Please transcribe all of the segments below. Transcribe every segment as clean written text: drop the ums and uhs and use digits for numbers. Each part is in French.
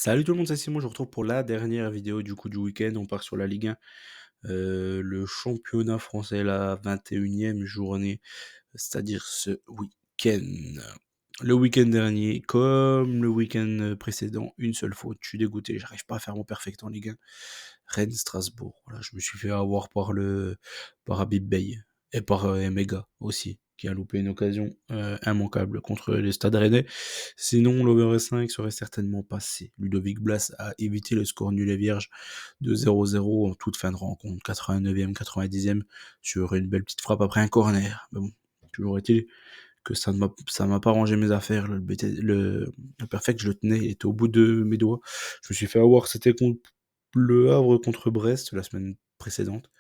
Salut tout le monde, c'est Simon, je vous retrouve pour la dernière vidéo du week-end. On part sur la Ligue 1, le championnat français, la 21e journée, c'est-à-dire ce week-end. Le week-end dernier, comme le week-end précédent, une seule faute. Je suis dégoûté, j'arrive pas à faire mon perfect en Ligue 1. Rennes-Strasbourg. Voilà, je me suis fait avoir par Habib Bey et par Emega aussi, qui a loupé une occasion immanquable contre les Stade Rennais. Sinon, l'over 5 serait certainement passé. Ludovic Blas a évité le score nul et vierge de 0-0 en toute fin de rencontre, 89e, 90e, sur une belle petite frappe après un corner. Mais bon, toujours est-il que ça m'a pas rangé mes affaires. Le perfect, je le tenais, il était au bout de mes doigts. Je me suis fait avoir, c'était contre le Havre contre Brest la semaine précédente.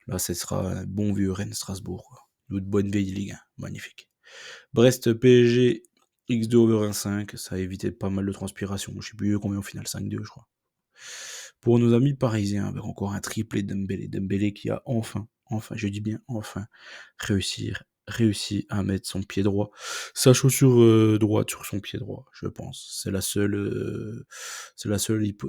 Là, ce sera un bon vieux Rennes-Strasbourg, quoi. Notre bonne vieille Ligue 1, magnifique. Brest PSG X2 over 1,5, ça a évité pas mal de transpiration. Je sais plus combien au final, 5-2 je crois. Pour nos amis parisiens, avec encore un triplé de Dembélé. Dembélé qui a enfin, je dis bien enfin, réussi à mettre son pied droit, sa chaussure droite sur son pied droit, je pense. C'est la seule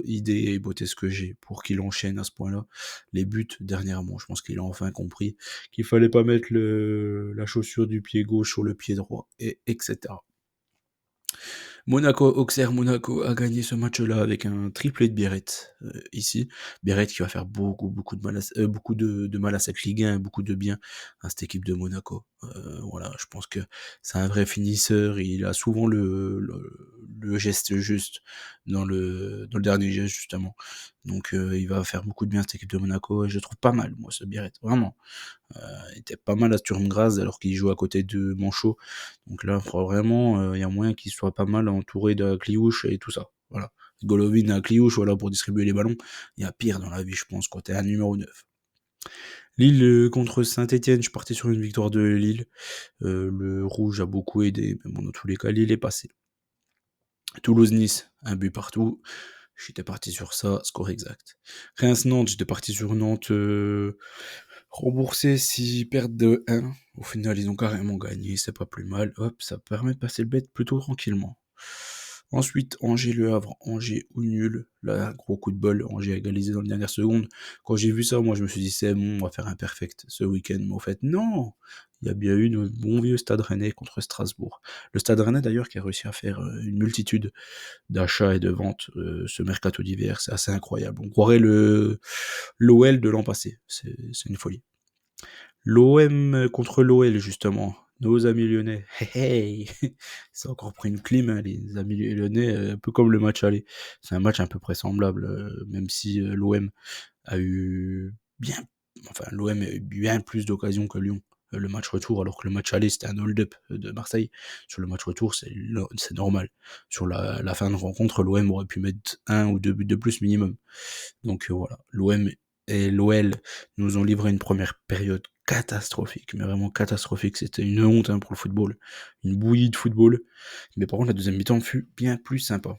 idée et hypothèse que j'ai pour qu'il enchaîne à ce point-là. Les buts dernièrement, je pense qu'il a enfin compris qu'il fallait pas mettre la chaussure du pied gauche sur le pied droit, et etc. Auxerre Monaco a gagné ce match-là avec un triplé de Biarrette ici. Biarrette qui va faire beaucoup de mal à cette Ligue 1, beaucoup de bien à cette équipe de Monaco. Voilà, je pense que c'est un vrai finisseur. Il a souvent le geste juste dans le dernier geste justement. Donc il va faire beaucoup de bien à cette équipe de Monaco et je le trouve pas mal moi ce Biarrette, vraiment. Il était pas mal à Sturm Graz alors qu'il joue à côté de Manchot. Donc là, vraiment, il y a moyen qu'il soit pas mal entouré de Kliouche et tout ça. Voilà. Golovin à Kliouche, voilà, pour distribuer les ballons. Il y a pire dans la vie, je pense, quand t'es un numéro 9. Lille contre Saint-Etienne, je partais sur une victoire de Lille. Le rouge a beaucoup aidé, mais bon, dans tous les cas, Lille est passé. Toulouse-Nice, un but partout. J'étais parti sur ça, score exact. Reims-Nantes, j'étais parti sur Nantes remboursé s'ils perdent de 1. Au final, ils ont carrément gagné, c'est pas plus mal. Hop, ça permet de passer le bet plutôt tranquillement. Ensuite, Angers-Le Havre, Angers ou nul. Là, gros coup de bol, Angers a égalisé dans les dernières secondes. Quand j'ai vu ça, moi, je me suis dit, c'est bon, on va faire un perfect ce week-end. Mais au fait, non. Il y a bien eu notre bon vieux Stade Rennais contre Strasbourg. Le Stade Rennais, d'ailleurs, qui a réussi à faire une multitude d'achats et de ventes ce mercato d'hiver, c'est assez incroyable. On croirait l'OL de l'an passé, c'est une folie. L'OM contre l'OL justement, nos amis lyonnais, hey, hey c'est encore pris une clim, hein, les amis lyonnais, un peu comme le match aller. C'est un match à peu près semblable, même si l'OM a eu bien, enfin l'OM a eu bien plus d'occasions que Lyon. Le match retour, alors que le match aller c'était un hold-up de Marseille. Sur le match retour, c'est normal. Sur la fin de rencontre, l'OM aurait pu mettre un ou deux buts de plus minimum. Donc voilà, l'OM et l'OL nous ont livré une première période catastrophique, mais vraiment catastrophique. C'était une honte pour le football, une bouillie de football. Mais par contre, la deuxième mi-temps fut bien plus sympa.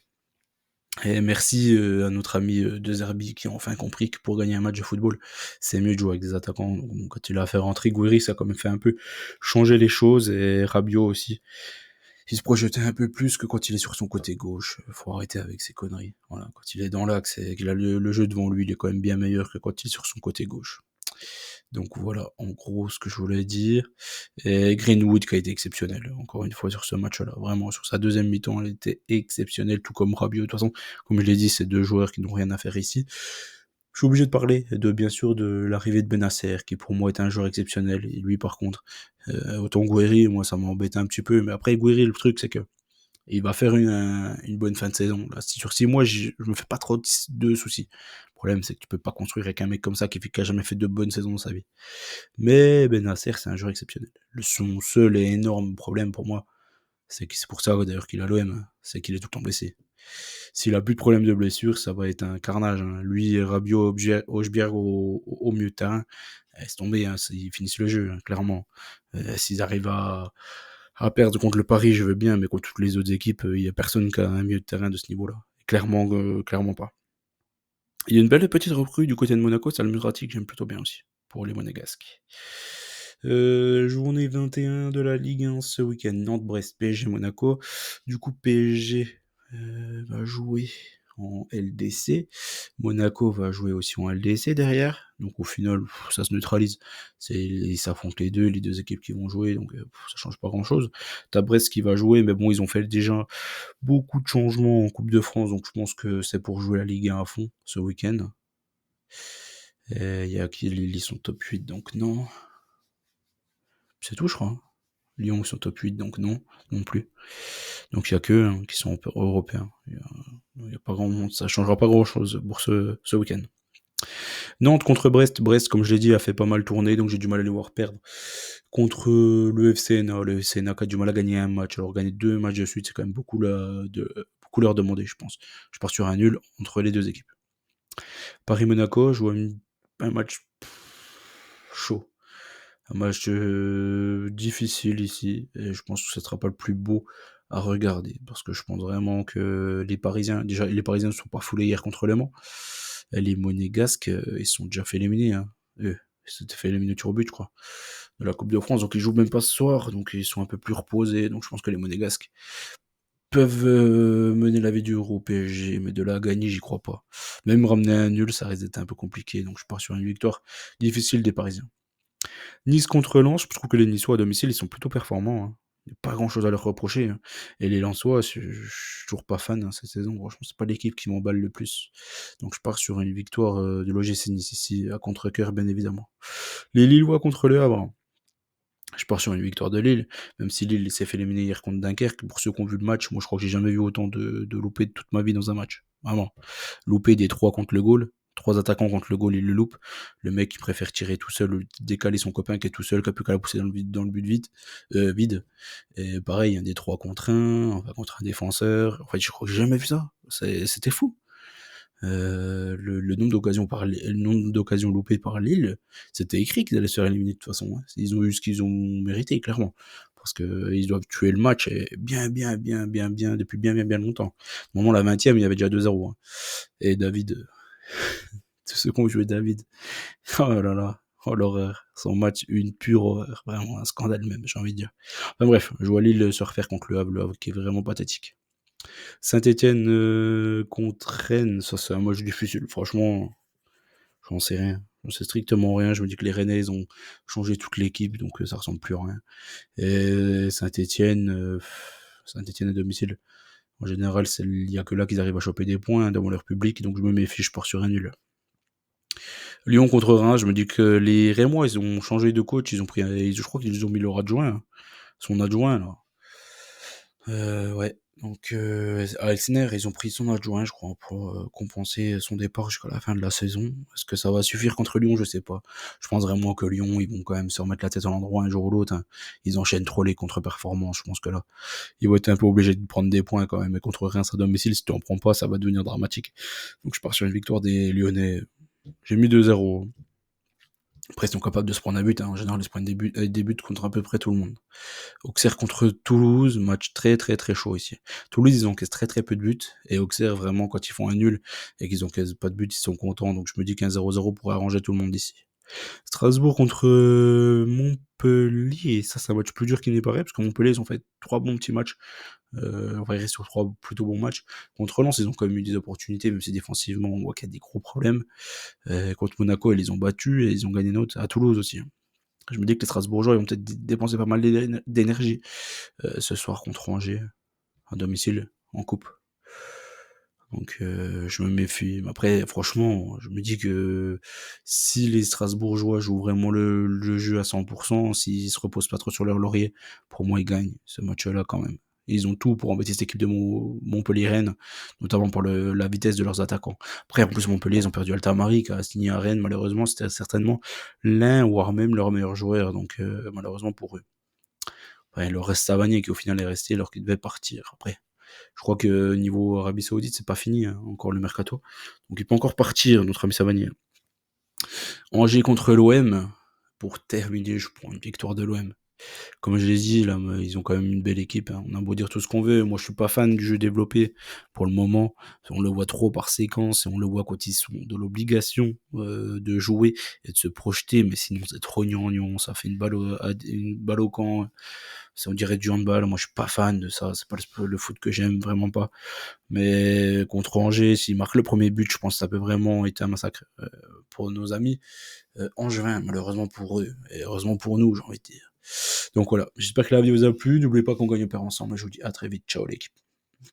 Et merci à notre ami De Zerbi qui a enfin compris que pour gagner un match de football, c'est mieux de jouer avec des attaquants. Donc, quand il a fait rentrer Gouiri, ça a quand même fait un peu changer les choses, et Rabiot aussi. Il se projetait un peu plus que quand il est sur son côté gauche. Faut arrêter avec ces conneries. Voilà, quand il est dans l'axe et qu'il a le jeu devant lui, il est quand même bien meilleur que quand il est sur son côté gauche. Donc voilà, en gros, ce que je voulais dire. Et Greenwood qui a été exceptionnel, encore une fois, sur ce match-là. Vraiment, sur sa deuxième mi-temps, elle était exceptionnelle, tout comme Rabiot. De toute façon, comme je l'ai dit, c'est deux joueurs qui n'ont rien à faire ici. Je suis obligé de parler bien sûr de l'arrivée de Benasser, qui pour moi est un joueur exceptionnel. Et lui, par contre, autant Guéry, moi, ça m'embête un petit peu. Mais après, Guéry, le truc, c'est que il va faire une bonne fin de saison. Là, sur 6 mois, je me fais pas trop de soucis. Le problème, c'est que tu peux pas construire avec un mec comme ça qui a jamais fait de bonnes saisons dans sa vie. Mais Benasser, c'est un joueur exceptionnel. Son seul et énorme problème pour moi, c'est pour ça d'ailleurs qu'il a l'OM, hein, c'est qu'il est tout le temps blessé. S'il a plus de problème de blessure, ça va être un carnage, hein. Lui et Rabiot, Hojbjerg au milieu de terrain, laisse tomber, hein, ils finissent le jeu, hein, clairement. S'ils arrivent à perdre contre le Paris, je veux bien, mais contre toutes les autres équipes, il y a personne qui a un milieu de terrain de ce niveau-là. Clairement pas. Il y a une belle petite recrue du côté de Monaco, c'est Almirati que j'aime plutôt bien aussi, pour les Monégasques. Journée 21 de la Ligue 1 ce week-end, Nantes-Brest, PSG-Monaco. Du coup, PSG va jouer. en LDC. Monaco va jouer aussi en LDC derrière. Donc au final, ça se neutralise. Ils s'affrontent les deux équipes qui vont jouer, donc ça change pas grand-chose. T'as Brest qui va jouer, mais bon, ils ont fait déjà beaucoup de changements en Coupe de France, donc je pense que c'est pour jouer la Ligue 1 à fond ce week-end. Il y a qui Lille, ils sont top 8, donc non. C'est tout, je crois. Lyon, ils sont top 8, donc non plus. Donc il y a qu'eux qui sont européens. Il y a pas grand monde, ça changera pas grand-chose pour ce week-end. Nantes contre Brest. Brest, comme je l'ai dit, a fait pas mal tourner, donc j'ai du mal à les voir perdre. Contre le FCNA. Le FCNA qui a du mal à gagner un match. Alors gagner 2 matchs de suite, c'est quand même beaucoup leur demander, je pense. Je pars sur un nul entre les deux équipes. Paris-Monaco, je vois un match chaud. Un match difficile ici, et je pense que ce sera pas le plus beau à regarder, parce que je pense vraiment que les Parisiens ne sont pas foulés hier contre Le Mans. Et les Monégasques, ils sont déjà fait éliminer, hein. Ils s'étaient fait éliminer au but, je crois, de la Coupe de France, donc ils jouent même pas ce soir, donc ils sont un peu plus reposés, donc je pense que les Monégasques peuvent mener la vie dure au PSG, mais de là à gagner, j'y crois pas. Même ramener un nul, ça risque d'être un peu compliqué, donc je pars sur une victoire difficile des Parisiens. Nice contre Lens, je trouve que les Niçois à domicile, ils sont plutôt performants, hein. Il n'y a pas grand chose à leur reprocher, hein. Et les Lensois, je suis toujours pas fan, hein, cette saison. Franchement, c'est pas l'équipe qui m'emballe le plus. Donc je pars sur une victoire de l'OGC Nice ici, à contre-cœur, bien évidemment. Les Lillois contre le Havre. Je pars sur une victoire de Lille, même si Lille s'est fait éliminer hier contre Dunkerque. Pour ceux qui ont vu le match, moi je crois que j'ai jamais vu autant de loupés de toute ma vie dans un match. Vraiment. Loupé des 3 contre le goal. 3 attaquants contre le goal, il le loupe. Le mec qui préfère tirer tout seul, décaler son copain qui est tout seul, qui a plus qu'à la pousser dans le but vide. Et pareil, un des 3 contre 1, enfin contre un défenseur. En fait, je crois que j'ai jamais vu ça. C'était fou. Le nombre d'occasions loupées par Lille, c'était écrit qu'ils allaient se faire éliminer de toute façon, hein. Ils ont eu ce qu'ils ont mérité, clairement. Parce que ils doivent tuer le match et bien, depuis bien longtemps. Au moment la 20e, il y avait déjà 2-0, hein. Et David, tous ceux qui ont joué David, oh là là, oh l'horreur. Son match, une pure horreur. Vraiment un scandale même, j'ai envie de dire. Enfin bref, je vois Lille se refaire contre le Havre qui est vraiment pathétique. Saint-Etienne contre Rennes, ça c'est un match difficile. Franchement, j'en sais rien. J'en sais strictement rien. Je me dis que les Rennais, ils ont changé toute l'équipe, donc ça ressemble plus à rien. Et Saint-Etienne à domicile, en général, il n'y a que là qu'ils arrivent à choper des points devant leur public, donc je me méfie, je pars sur un nul. Lyon contre Reims, je me dis que les Rémois, ils ont changé de coach, je crois qu'ils ont mis leur adjoint, hein. Son adjoint, là. Ouais. Donc, à Elsner, ils ont pris son adjoint, je crois, pour compenser son départ jusqu'à la fin de la saison. Est-ce que ça va suffire contre Lyon? Je sais pas. Je pense vraiment que Lyon, ils vont quand même se remettre la tête à l'endroit un jour ou l'autre, hein. Ils enchaînent trop les contre-performances. Je pense que là, ils vont être un peu obligés de prendre des points quand même. Et contre Reims à domicile, si tu en prends pas, ça va devenir dramatique. Donc, je pars sur une victoire des Lyonnais. J'ai mis 2-0. Après, ils sont capables de se prendre un but, hein. En général, ils se prennent des buts contre à peu près tout le monde. Auxerre contre Toulouse, match très chaud ici. Toulouse, ils encaissent très peu de buts, et Auxerre, vraiment, quand ils font un nul et qu'ils encaissent pas de buts, ils sont contents, donc je me dis qu'un 0-0 pourrait arranger tout le monde ici. Strasbourg contre Montpellier, ça c'est un match plus dur qu'il n'est paraît, parce que Montpellier, ils ont fait 3 bons petits matchs. On va y rester sur 3 plutôt bons matchs. Contre Lens, ils ont quand même eu des opportunités, même si défensivement, on voit qu'il y a des gros problèmes. Contre Monaco, ils les ont battus, et ils ont gagné à Toulouse aussi, hein. Je me dis que les Strasbourgeois, ils vont peut-être dépenser pas mal d'énergie ce soir contre Angers, à domicile, en coupe. Donc je me méfie. Après, franchement, je me dis que si les Strasbourgeois jouent vraiment le jeu à 100%, s'ils se reposent pas trop sur leur laurier, pour moi, ils gagnent ce match-là quand même. Ils ont tout pour embêter cette équipe de Montpellier-Rennes, notamment par la vitesse de leurs attaquants. Après, en plus, Montpellier, ils ont perdu Altamari, qui a signé à Rennes. Malheureusement, c'était certainement l'un, voire même leur meilleur joueur. Donc, malheureusement pour eux. Enfin, il leur reste Savanier, qui au final est resté alors qu'il devait partir. Après, je crois que niveau Arabie Saoudite, c'est pas fini, hein, encore le mercato. Donc il peut encore partir, notre ami Savanier. Angers contre l'OM. Pour terminer, je prends une victoire de l'OM. Comme je l'ai dit là, ils ont quand même une belle équipe, hein. On a beau dire tout ce qu'on veut, moi je suis pas fan du jeu développé pour le moment. On le voit trop par séquence et on le voit quand ils sont dans l'obligation, de jouer et de se projeter, mais sinon c'est trop gnangnan, ça fait une balle au camp, ça on dirait du handball. Moi je suis pas fan de ça, c'est pas le foot que j'aime, vraiment pas. Mais contre Angers, s'ils marquent le premier but, je pense que ça peut vraiment être un massacre, pour nos amis, angevins, malheureusement pour eux et heureusement pour nous, j'ai envie de dire. Donc voilà, j'espère que la vidéo vous a plu. N'oubliez pas qu'on gagne au perd ensemble. Je vous dis à très vite. Ciao l'équipe.